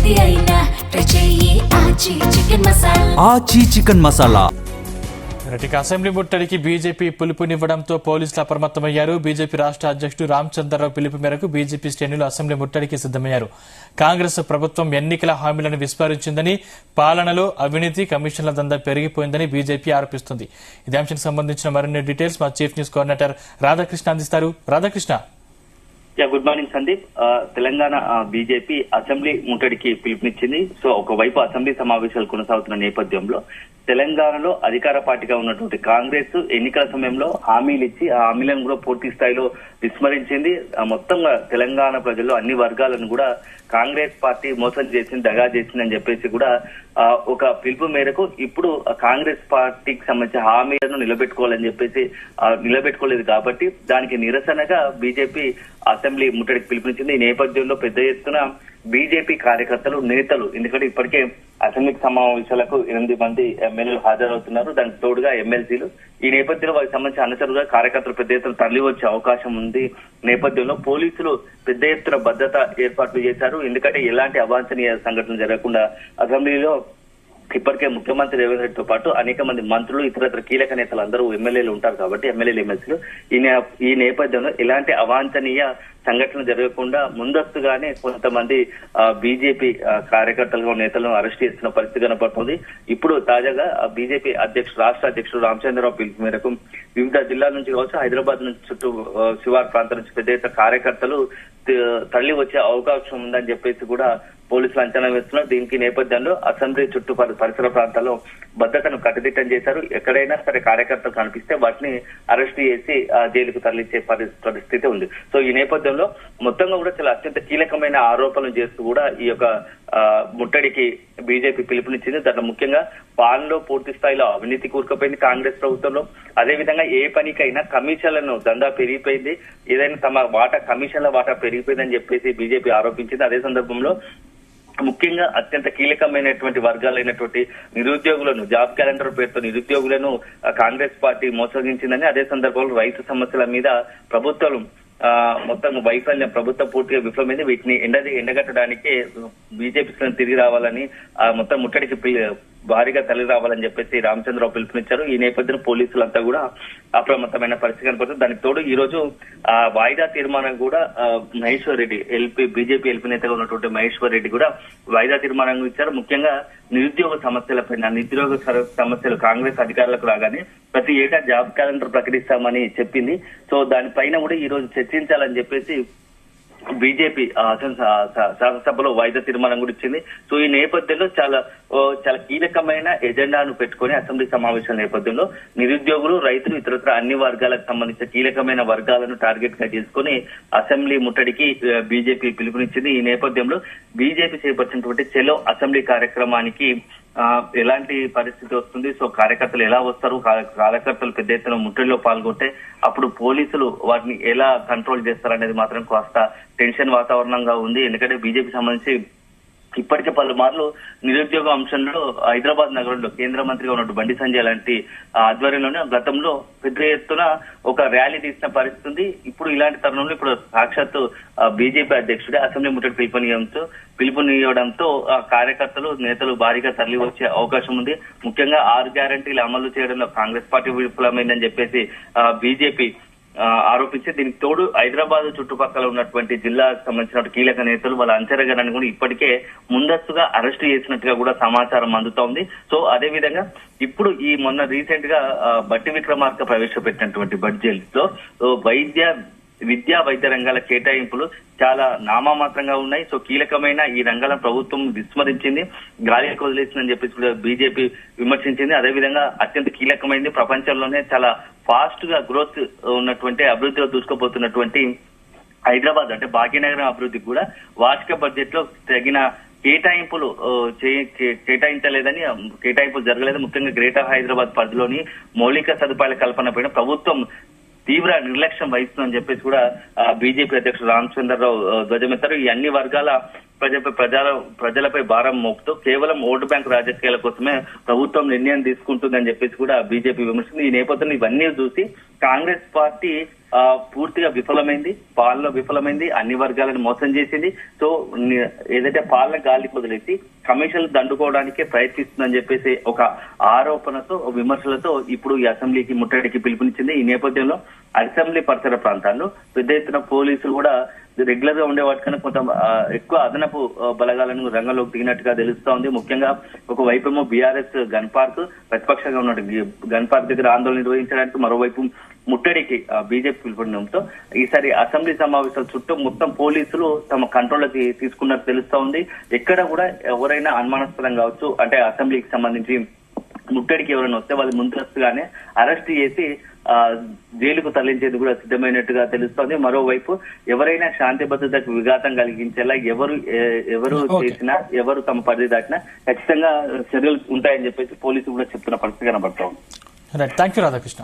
ఏది అయినా ట్రై చెయ్యి ఆచి చికెన్ మసాలా. ఆచి చికెన్ మసాలా. అసెంబ్లీ ముట్టడికి బీజేపీ పిలుపునివ్వడంతో పోలీసులు అప్రమత్తమయ్యారు. బీజేపీ రాష్ట్ర అధ్యక్షుడు రామచంద్రరావు పిలుపు మేరకు బీజేపీ శ్రేణులు అసెంబ్లీ ముట్టడికి సిద్దమయ్యారు. కాంగ్రెస్ ప్రభుత్వం ఎన్నికల హామీలను విస్మరించిందని, పాలనలో అవినీతి, కమిషన్ల దందా పెరిగిపోయిందని బీజేపీ ఆరోపిస్తుంది. ఇదే అంశానికి సంబంధించిన మరిన్ని డీటెయిల్స్ మా చీఫ్ న్యూస్ కోఆర్డినేటర్ రాధాకృష్ణ అందిస్తారు. Radhakrishna. Good morning Sandeep. Telangana BJP assembly ముట్టడికి పిలుపునిచ్చింది. సో ఒకవైపు అసెంబ్లీ సమావేశాలు కొనసాగుతున్న నేపథ్యంలో తెలంగాణలో అధికార పార్టీగా ఉన్నటువంటి కాంగ్రెస్ ఎన్నికల సమయంలో హామీలు ఇచ్చి ఆ హామీలను కూడా పూర్తి స్థాయిలో విస్మరించింది. మొత్తంగా తెలంగాణ ప్రజల్లో అన్ని వర్గాలను కూడా కాంగ్రెస్ పార్టీ మోసం చేసింది, దగా చేసిందని చెప్పేసి కూడా ఒక పిలుపు మేరకు ఇప్పుడు కాంగ్రెస్ పార్టీకి సంబంధించిన హామీలను నిలబెట్టుకోవాలని చెప్పేసి నిలబెట్టుకోలేదు కాబట్టి దానికి నిరసనగా బీజేపీ అసెంబ్లీ ముట్టడికి పిలుపునిచ్చింది. ఈ నేపథ్యంలో పెద్ద ఎత్తున బీజేపీ కార్యకర్తలు, నేతలు, ఎందుకంటే ఇప్పటికే అసెంబ్లీ సమావేశాలకు 8 మంది ఎమ్మెల్యేలు హాజరవుతున్నారు, దానికి తోడుగా ఎమ్మెల్సీలు. ఈ నేపథ్యంలో వారికి సంబంధించిన అనుసరుగా కార్యకర్తలు పెద్ద ఎత్తున తరలి వచ్చే అవకాశం ఉంది. నేపథ్యంలో పోలీసులు పెద్ద ఎత్తున భద్రత ఏర్పాట్లు చేశారు. ఎందుకంటే ఎలాంటి అవాంఛనీయ సంఘటనలు జరగకుండా అసెంబ్లీలో ఇప్పటికే ముఖ్యమంత్రి రేవంత్ రెడ్డితో పాటు అనేక మంది మంత్రులు, ఇతర కీలక నేతలు అందరూ ఎమ్మెల్యేలు ఉంటారు కాబట్టి ఎమ్మెల్యేలు, ఎమ్మెల్సీలు ఈ నేపథ్యంలో ఎలాంటి అవాంఛనీయ సంఘటనలు జరగకుండా ముందస్తుగానే కొంతమంది బీజేపీ కార్యకర్తలుగా నేతలను అరెస్ట్ చేస్తున్న పరిస్థితి కనపడుతుంది. ఇప్పుడు తాజాగా బీజేపీ రాష్ట్ర అధ్యక్షుడు రామచంద్రరావు పిలుపు మేరకు వివిధ జిల్లాల నుంచి కావచ్చు, హైదరాబాద్ నుంచి చుట్టూ శివారు ప్రాంతం నుంచి పెద్ద ఎత్తున కార్యకర్తలు తరలి వచ్చే అవకాశం ఉందని చెప్పేసి కూడా పోలీసులు అంచనా వేస్తున్నారు. దీనికి నేపథ్యంలో అసెంబ్లీ చుట్టూ పరిసర ప్రాంతాల్లో భద్రతను కట్టుదిట్టం చేశారు. ఎక్కడైనా సరే కార్యకర్తలు కనిపిస్తే వాటిని అరెస్ట్ చేసి జైలుకు తరలించే పరిస్థితి ఉంది. సో ఈ నేపథ్యంలో మొత్తంగా కూడా చాలా అత్యంత కీలకమైన ఆరోపణలు చేస్తూ కూడా ఈ యొక్క ముట్టడికి బీజేపీ పిలుపునిచ్చింది. దాంట్లో ముఖ్యంగా పాలనలో పూర్తి స్థాయిలో అవినీతి కూరుకుపోయింది కాంగ్రెస్ ప్రభుత్వంలో. అదేవిధంగా ఏ పనికైనా కమిషన్లను దందా పెరిగిపోయింది, ఏదైనా తమ కమిషన్ల వాటా పెరిగిపోయిందని చెప్పేసి బీజేపీ ఆరోపించింది. అదే సందర్భంలో ముఖ్యంగా అత్యంత కీలకమైనటువంటి వర్గాలైనటువంటి నిరుద్యోగులను, జాబ్ క్యాలెండర్ పేరుతో నిరుద్యోగులను కాంగ్రెస్ పార్టీ మోసగించిందని, అదే సందర్భంలో రైతు సమస్యల మీద ప్రభుత్వం మొత్తం వైఫల్యం, ప్రభుత్వం పూర్తిగా విఫలమైంది. వీటిని ఎండగట్టడానికి బీజేపీ తిరిగి రావాలని, మొత్తం ముట్టడికి భారీగా తల్లి రావాలని చెప్పేసి రామచంద్రరావు పిలుపునిచ్చారు. ఈ నేపథ్యంలో పోలీసులంతా కూడా అప్రమత్తమైన పరిస్థితి కనపడుతుంది. దానికి తోడు ఈ రోజు వాయిదా తీర్మానం కూడా మహేశ్వర్ రెడ్డి, బీజేపీ ఎల్పీ నేతగా ఉన్నటువంటి మహేశ్వర్ రెడ్డి కూడా వాయిదా తీర్మానం ఇచ్చారు. ముఖ్యంగా నిరుద్యోగ సమస్యలపైన, నిరుద్యోగ సమస్యలు కాంగ్రెస్ అధికారులకు రాగానే ప్రతి ఏటా జాబ్ క్యాలెండర్ ప్రకటిస్తామని చెప్పింది. సో దానిపైన కూడా ఈ రోజు చర్చించాలని చెప్పేసి బీజేపీ శాసనసభలో వాయిదా తీర్మానం కూడా ఇచ్చింది. సో ఈ నేపథ్యంలో చాలా కీలకమైన ఎజెండాను పెట్టుకుని అసెంబ్లీ సమావేశాల నేపథ్యంలో నిరుద్యోగులు, రైతులు, ఇతరత్ర అన్ని వర్గాలకు సంబంధించిన కీలకమైన వర్గాలను టార్గెట్ గా చేసుకుని అసెంబ్లీ ముట్టడికి బీజేపీ పిలుపునిచ్చింది. ఈ నేపథ్యంలో బీజేపీ చేపట్టినటువంటి చెలో అసెంబ్లీ కార్యక్రమానికి ఎలాంటి పరిస్థితి వస్తుంది, సో కార్యకర్తలు ఎలా వస్తారు, కార్యకర్తలు పెద్ద ఎత్తున ముట్టడిలో పాల్గొంటే అప్పుడు పోలీసులు వాటిని ఎలా కంట్రోల్ చేస్తారనేది మాత్రం కాస్త టెన్షన్ వాతావరణంగా ఉంది. ఎందుకంటే బీజేపీ సంబంధించి ఇప్పటికే పలుమార్లు నిరుద్యోగ అంశంలో హైదరాబాద్ నగరంలో కేంద్ర మంత్రిగా ఉన్నట్టు బండి సంజయ్ లాంటి ఆధ్వర్యంలోనే గతంలో పెద్ద ఎత్తున ఒక ర్యాలీ తీసిన పరిస్థితి ఉంది. ఇప్పుడు ఇలాంటి తరుణంలో ఇప్పుడు సాక్షాత్తు బీజేపీ అధ్యక్షుడే అసెంబ్లీ ముట్టడి పిలుపునివ్వడంతో కార్యకర్తలు, నేతలు భారీగా తరలి వచ్చే అవకాశం ఉంది. ముఖ్యంగా 6 గ్యారంటీలు అమలు చేయడంలో కాంగ్రెస్ పార్టీ విఫలమైందని చెప్పేసి బీజేపీ ఆరోపించి, దీనికి తోడు హైదరాబాద్ చుట్టుపక్కల ఉన్నటువంటి జిల్లాకు సంబంధించిన కీలక నేతలు వాళ్ళ అంచనగానని కూడా ఇప్పటికే ముందస్తుగా అరెస్ట్ చేసినట్టుగా కూడా సమాచారం అందుతోంది. సో అదే విధంగా ఇప్పుడు ఈ మొన్న రీసెంట్ గా బట్టి విక్రమార్క ప్రవేశపెట్టినటువంటి బడ్జెట్ లో విద్యా వైద్య రంగాల కేటాయింపులు చాలా నామమాత్రంగా ఉన్నాయి. సో కీలకమైన ఈ రంగాలను ప్రభుత్వం విస్మరించింది, గాలికి వదిలేసిందని చెప్పేసి కూడా బీజేపీ విమర్శించింది. అదేవిధంగా అత్యంత కీలకమైనది, ప్రపంచంలోనే చాలా ఫాస్ట్ గా గ్రోత్ ఉన్నటువంటి అభివృద్ధిలో దూసుకుపోతున్నటువంటి హైదరాబాద్ అంటే భాగ్యనగరం అభివృద్ధికి కూడా వార్షిక బడ్జెట్ లో తగిన కేటాయింపులు కేటాయించలేదని, కేటాయింపులు జరగలేదు. ముఖ్యంగా గ్రేటర్ హైదరాబాద్ పరిధిలోని మౌలిక సదుపాయాల కల్పన పైన ప్రభుత్వం తీవ్ర నిర్లక్ష్యం వహిస్తుందని చెప్పేసి కూడా బీజేపీ అధ్యక్షుడు రామచంద్రరావు ధ్వజమెత్తారు. ఈ అన్ని వర్గాల ప్రజలపై భారం మోపుతూ కేవలం ఓటు బ్యాంక్ రాజకీయాల కోసమే ప్రభుత్వం నిర్ణయం తీసుకుంటుందని చెప్పేసి కూడా బీజేపీ విమర్శింది. ఈ నేపథ్యంలో ఇవన్నీ చూసి కాంగ్రెస్ పార్టీ పూర్తిగా విఫలమైంది, పాలన విఫలమైంది, అన్ని వర్గాలను మోసం చేసింది. సో ఏదైతే పాలన గాలి వదిలేసి కమిషన్లు దండుకోవడానికే ప్రయత్నిస్తుందని చెప్పేసి ఒక ఆరోపణతో విమర్శలతో ఇప్పుడు ఈ అసెంబ్లీకి ముట్టడికి పిలుపునిచ్చింది. ఈ నేపథ్యంలో అసెంబ్లీ పరిసర ప్రాంతాల్లో పెద్ద ఎత్తున పోలీసులు కూడా రెగ్యులర్ గా ఉండే వాటికన్నా కొంత ఎక్కువ అదనపు బలగాలను రంగంలోకి దిగినట్టుగా తెలుస్తా ఉంది. ముఖ్యంగా ఒకవైపేమో బీఆర్ఎస్ గన్ పార్క్ ప్రతిపక్షంగా ఉన్న గన్ పార్క్ దగ్గర ఆందోళన నిర్వహించడానికి, మరోవైపు ముట్టడికి బీజేపీ పిలుపునివ్వడంతో ఈసారి అసెంబ్లీ సమావేశాల చుట్టూ మొత్తం పోలీసులు తమ కంట్రోల్లోకి తీసుకున్నట్టు తెలుస్తా ఉంది. ఎక్కడ కూడా ఎవరైనా అనుమానాస్పదం కావచ్చు అంటే అసెంబ్లీకి సంబంధించి ముట్టడికి ఎవరైనా వస్తే వాళ్ళు ముందస్తుగానే అరెస్ట్ చేసి జైలుకు తరలించేది కూడా సిద్ధమైనట్టుగా తెలుస్తోంది. మరోవైపు ఎవరైనా శాంతి భద్రతకు విఘాతం కలిగించేలా ఎవరు చేసినా, ఎవరు తమ పరిధి దాటినా ఖచ్చితంగా చర్యలు ఉంటాయని చెప్పేసి పోలీసులు కూడా చెప్తున్న పరిస్థితి కనబడతా ఉంది. Thank you Radhakrishna.